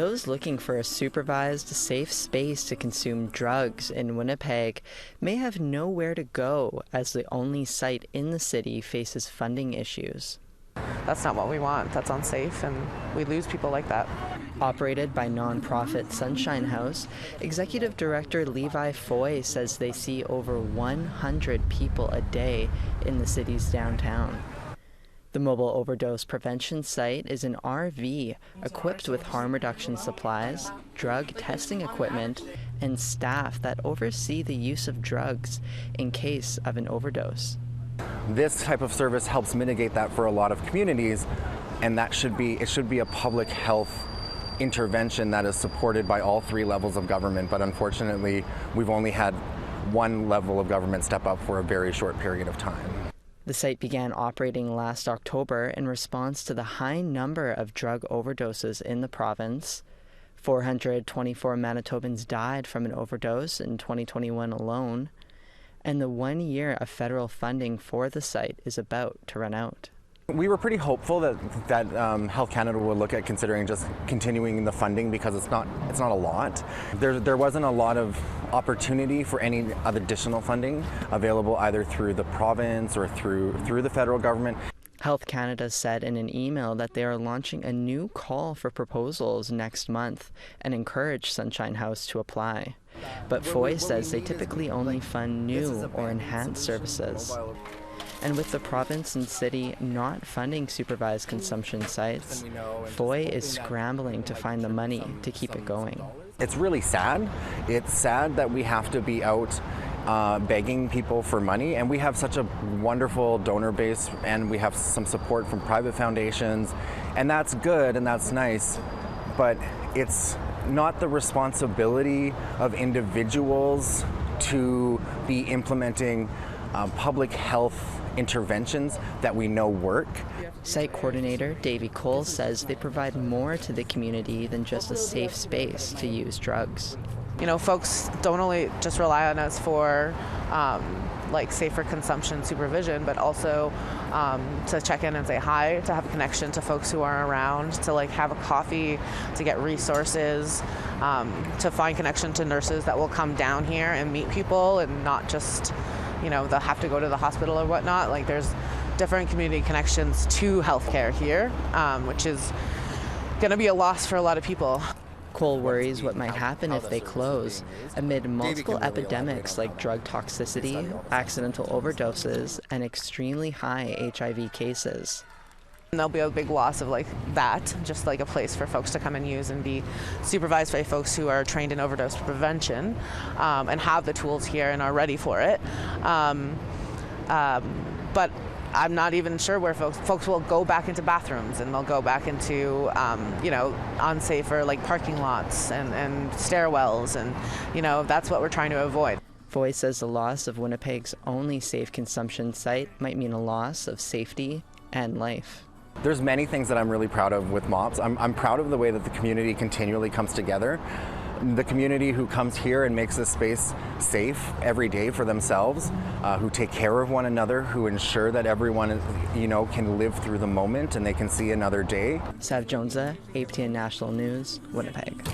Those looking for a supervised, safe space to consume drugs in Winnipeg may have nowhere to go, as the only site in the city faces funding issues. That's not what we want. That's unsafe, and we lose people like that. Operated by nonprofit Sunshine House, Executive Director Levi Foy says they see over 100 people a day in the city's downtown. The mobile overdose prevention site is an RV equipped with harm reduction supplies, drug testing equipment, and staff that oversee the use of drugs in case of an overdose. This type of service helps mitigate that for a lot of communities, and it should be a public health intervention that is supported by all three levels of government. But unfortunately, we've only had one level of government step up for a very short period of time. The site began operating last October in response to the high number of drug overdoses in the province. 424 Manitobans died from an overdose in 2021 alone, and the 1 year of federal funding for the site is about to run out. We were pretty hopeful that Health Canada would look at considering just continuing the funding, because it's not a lot. There wasn't a lot of opportunity for any additional funding available either through the province or through the federal government. Health Canada said in an email that they are launching a new call for proposals next month and encourage Sunshine House to apply. But Foy says they typically only fund new or enhanced services. And with the province and city not funding supervised consumption sites, Foy is scrambling to find the money to keep it going. It's really sad. It's sad that we have to be out begging people for money, and we have such a wonderful donor base, and we have some support from private foundations, and that's good and that's nice, but it's not the responsibility of individuals to be implementing public health interventions that we know work. Site coordinator Davey Cole says they provide more to the community than just a safe space to use drugs. You know, folks don't only just rely on us for like safer consumption supervision, but also to check in and say hi, to have a connection to folks who are around, to like have a coffee, to get resources, to find connection to nurses that will come down here and meet people and not just, you know, they'll have to go to the hospital or whatnot. Like, there's different community connections to healthcare here, which is going to be a loss for a lot of people. Cole worries what might happen if they close, amid multiple epidemics like drug toxicity, accidental overdoses, and extremely high HIV cases. There'll be a big loss of like that, just like a place for folks to come and use and be supervised by folks who are trained in overdose prevention and have the tools here and are ready for it. But I'm not even sure where folks will go back into bathrooms, and they'll go back into you know, unsafer like parking lots and stairwells, and you know, that's what we're trying to avoid. Foy says the loss of Winnipeg's only safe consumption site might mean a loss of safety and life. There's many things that I'm really proud of with MOPS. I'm proud of the way that the community continually comes together. The community who comes here and makes this space safe every day for themselves, who take care of one another, who ensure that everyone, you know, can live through the moment and they can see another day. Sav Jonesa, APTN National News, Winnipeg.